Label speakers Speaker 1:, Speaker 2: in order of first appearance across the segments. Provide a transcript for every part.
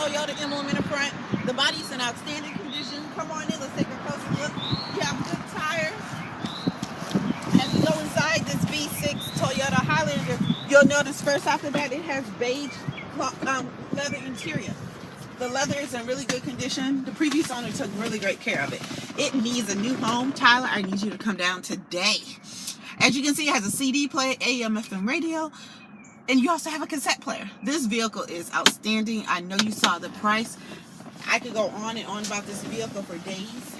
Speaker 1: Toyota emblem in the front. The body's in outstanding condition. Come on in, let's take a closer look. You have good tires. As you go inside this V6 Toyota Highlander, you'll notice first after that it has beige leather interior. The leather is in really good condition. The previous owner took really great care of it. It needs a new home. Tyler, I need you to come down today. As you can see, it has a CD player, AM, FM radio, and you also have a cassette player. This vehicle is outstanding. I know you saw the price. I could go on and on about this vehicle for days.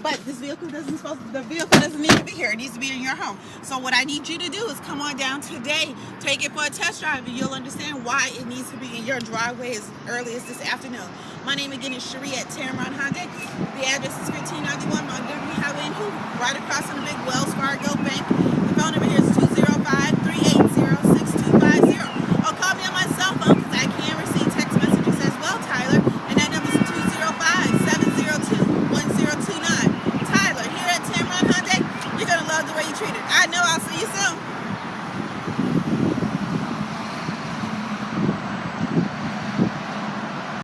Speaker 1: But the vehicle doesn't need to be here. It needs to be in your home. So what I need you to do is come on down today, take it for a test drive, and you'll understand why it needs to be in your driveway as early as this afternoon. My name again is Cherie at Tameron Hyundai. The address is 1591 Montgomery Highway in Hoover, right across from the big Wells Fargo Bank. The phone number here is 205